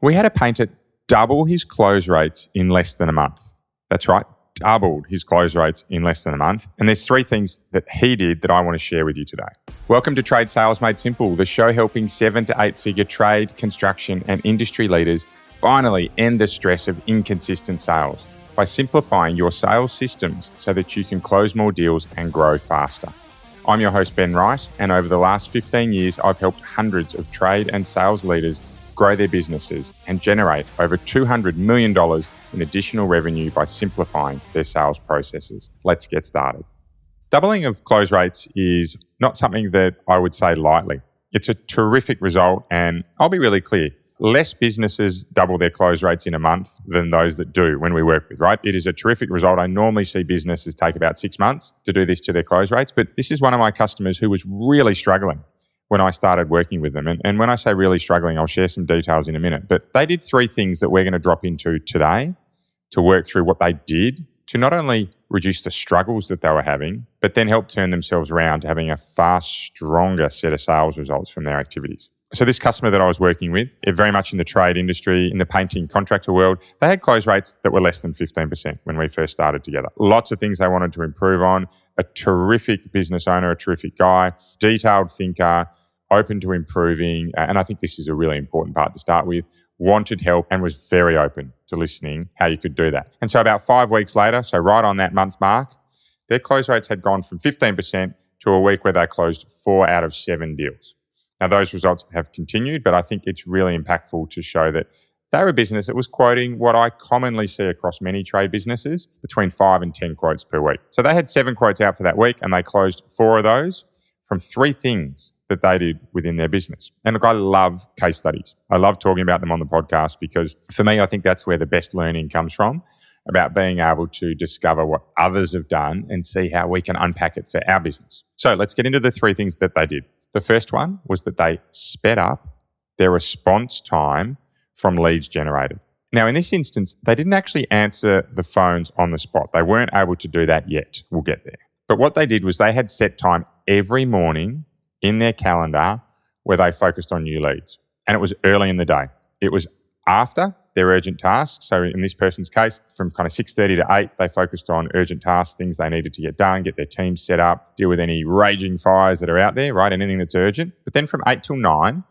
We had a painter double his close rates in less than a month. That's right, doubled his close rates in less than a month. And there's 3 things that he did that I want to share with you today. Welcome to Trade Sales Made Simple, the show helping 7 to 8 figure trade, construction and industry leaders finally end the stress of inconsistent sales by simplifying your sales systems so that you can close more deals and grow faster. I'm your host, Ben Wright, and over the last 15 years, I've helped hundreds of trade and sales leaders grow their businesses and generate over $200 million in additional revenue by simplifying their sales processes. Let's get started. Doubling of close rates is not something that I would say lightly. It's a terrific result, and I'll be really clear. Less businesses double their close rates in a month than those that do when we work with, right? It is a terrific result. I normally see businesses take about 6 months to do this to their close rates, but this is one of my customers who was really struggling when I started working with them. And when I say really struggling, I'll share some details in a minute. But they did 3 things that we're going to drop into today to work through what they did to not only reduce the struggles that they were having, but then help turn themselves around to having a far stronger set of sales results from their activities. So this customer that I was working with, very much in the trade industry, in the painting contractor world, they had close rates that were less than 15% when we first started together. Lots of things they wanted to improve on. A terrific business owner, a terrific guy, detailed thinker, open to improving. And I think this is a really important part to start with. Wanted help and was very open to listening how you could do that. And so about 5 weeks later, so right on that month mark, their close rates had gone from 15% to a week where they closed 4 out of 7 deals. Now, those results have continued, but I think it's really impactful to show that they're a business that was quoting what I commonly see across many trade businesses, between 5 and 10 quotes per week. So they had 7 quotes out for that week, and they closed 4 of those from 3 things that they did within their business. And look, I love case studies. I love talking about them on the podcast because for me, I think that's where the best learning comes from, about being able to discover what others have done and see how we can unpack it for our business. So let's get into the 3 things that they did. The first one was that they sped up their response time from leads generated. Now, in this instance, they didn't actually answer the phones on the spot. They weren't able to do that yet. We'll get there. But what they did was they had set time every morning in their calendar where they focused on new leads. And it was early in the day. It was after their urgent tasks. So in this person's case, from kind of 6:30 to 8, they focused on urgent tasks, things they needed to get done, get their team set up, deal with any raging fires that are out there, right? Anything that's urgent. But then from 8 till 9,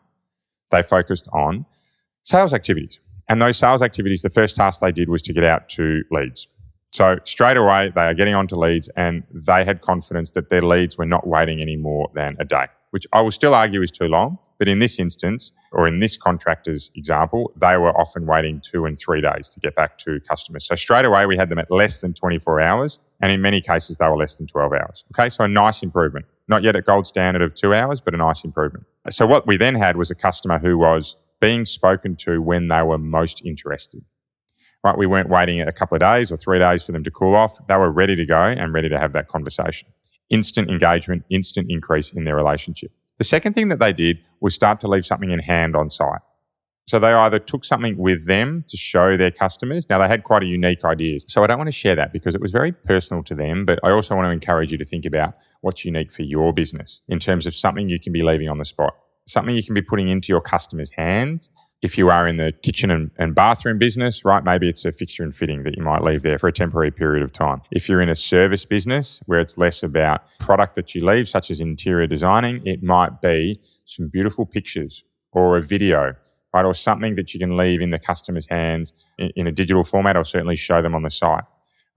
they focused on sales activities. And those sales activities, the first task they did was to get out to leads. So straight away, they are getting onto leads, and they had confidence that their leads were not waiting any more than a day, which I will still argue is too long. But in this instance, or in this contractor's example, they were often waiting 2 and 3 days to get back to customers. So straight away, we had them at less than 24 hours. And in many cases, they were less than 12 hours. Okay, so a nice improvement. Not yet at gold standard of 2 hours, but a nice improvement. So what we then had was a customer who was being spoken to when they were most interested. Right, we weren't waiting a couple of days or 3 days for them to cool off. They were ready to go and ready to have that conversation. Instant engagement, instant increase in their relationship. The second thing that they did was start to leave something in hand on site. So they either took something with them to show their customers. Now, they had quite a unique idea. So I don't want to share that because it was very personal to them, but I also want to encourage you to think about what's unique for your business in terms of something you can be leaving on the spot, something you can be putting into your customers' hands. If you are in the kitchen and bathroom business, right, maybe it's a fixture and fitting that you might leave there for a temporary period of time. If you're in a service business where it's less about product that you leave, such as interior designing, it might be some beautiful pictures or a video, right, or something that you can leave in the customer's hands in a digital format, or certainly show them on the site.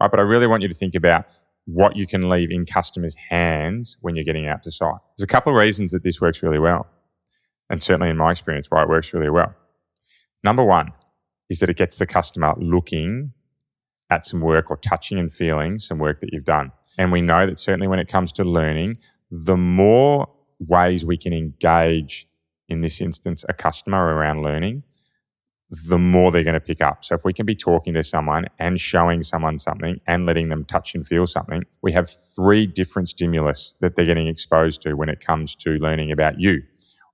Right, but I really want you to think about what you can leave in customers' hands when you're getting out to site. There's a couple of reasons that this works really well, and certainly in my experience, why it works really well. Number one is that it gets the customer looking at some work or touching and feeling some work that you've done. And we know that certainly when it comes to learning, the more ways we can engage, in this instance, a customer around learning, the more they're going to pick up. So if we can be talking to someone and showing someone something and letting them touch and feel something, we have 3 different stimulus that they're getting exposed to when it comes to learning about you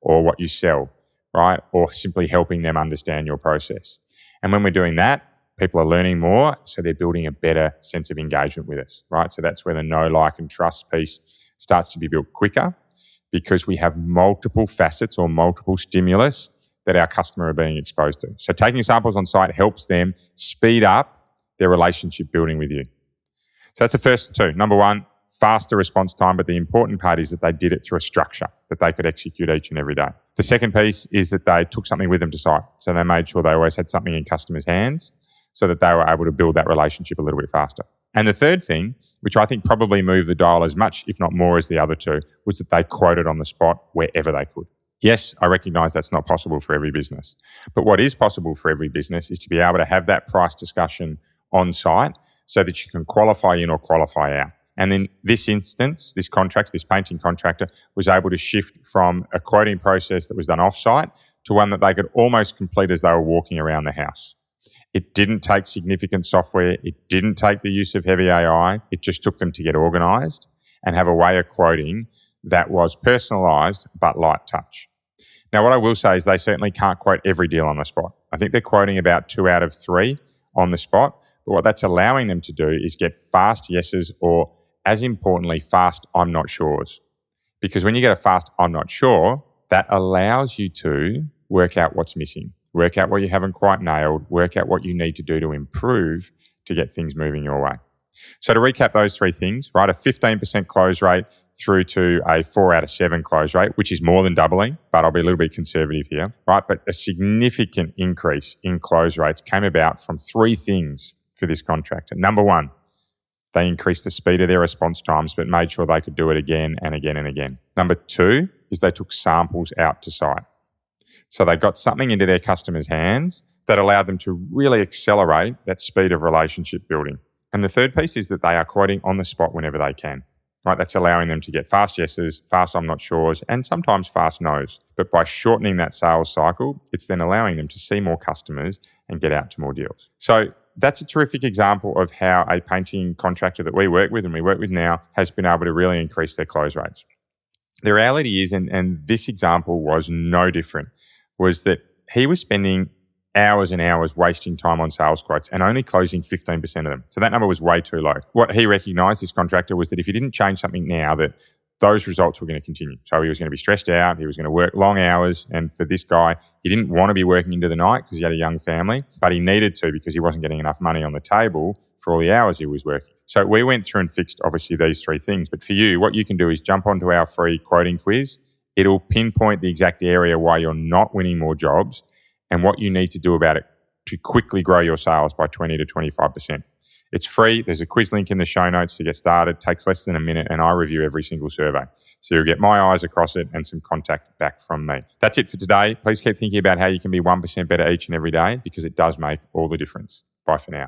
or what you sell, right? Or simply helping them understand your process. And when we're doing that, people are learning more, so they're building a better sense of engagement with us, right? So that's where the know, like, and trust piece starts to be built quicker, because we have multiple facets or multiple stimulus that our customer are being exposed to. So taking samples on site helps them speed up their relationship building with you. So that's the first two. Number one, faster response time, but the important part is that they did it through a structure that they could execute each and every day. The second piece is that they took something with them to site. So they made sure they always had something in customers' hands so that they were able to build that relationship a little bit faster. And the third thing, which I think probably moved the dial as much, if not more, as the other two, was that they quoted on the spot wherever they could. Yes, I recognise that's not possible for every business. But what is possible for every business is to be able to have that price discussion on site so that you can qualify in or qualify out. And in this instance, this painting contractor was able to shift from a quoting process that was done off-site to one that they could almost complete as they were walking around the house. It didn't take significant software. It didn't take the use of heavy AI. It just took them to get organised and have a way of quoting that was personalised but light touch. Now, what I will say is they certainly can't quote every deal on the spot. I think they're quoting about 2 out of 3 on the spot. But what that's allowing them to do is get fast yeses or, as importantly, fast I'm not sures. Because when you get a fast I'm not sure, that allows you to work out what's missing, work out what you haven't quite nailed, work out what you need to do to improve to get things moving your way. So to recap those 3 things, right, a 15% close rate through to a 4 out of 7 close rate, which is more than doubling, but I'll be a little bit conservative here, right? But a significant increase in close rates came about from 3 things for this contractor. Number one, they increased the speed of their response times, but made sure they could do it again and again and again. Number 2 is they took samples out to site. So they got something into their customers' hands that allowed them to really accelerate that speed of relationship building. And the third piece is that they are quoting on the spot whenever they can. Right, that's allowing them to get fast yeses, fast I'm not sures, and sometimes fast no's. But by shortening that sales cycle, it's then allowing them to see more customers and get out to more deals. So that's a terrific example of how a painting contractor that we work with now has been able to really increase their close rates. The reality is, and this example was no different, was that he was spending hours and hours wasting time on sales quotes and only closing 15% of them. So that number was way too low. What he recognised, this contractor, was that if he didn't change something now, that those results were going to continue. So he was going to be stressed out. He was going to work long hours. And for this guy, he didn't want to be working into the night because he had a young family, but he needed to because he wasn't getting enough money on the table for all the hours he was working. So we went through and fixed, obviously, these 3 things. But for you, what you can do is jump onto our free quoting quiz. It'll pinpoint the exact area why you're not winning more jobs and what you need to do about it to quickly grow your sales by 20 to 25%. It's free. There's a quiz link in the show notes to get started. It takes less than a minute, and I review every single survey. So you'll get my eyes across it and some contact back from me. That's it for today. Please keep thinking about how you can be 1% better each and every day, because it does make all the difference. Bye for now.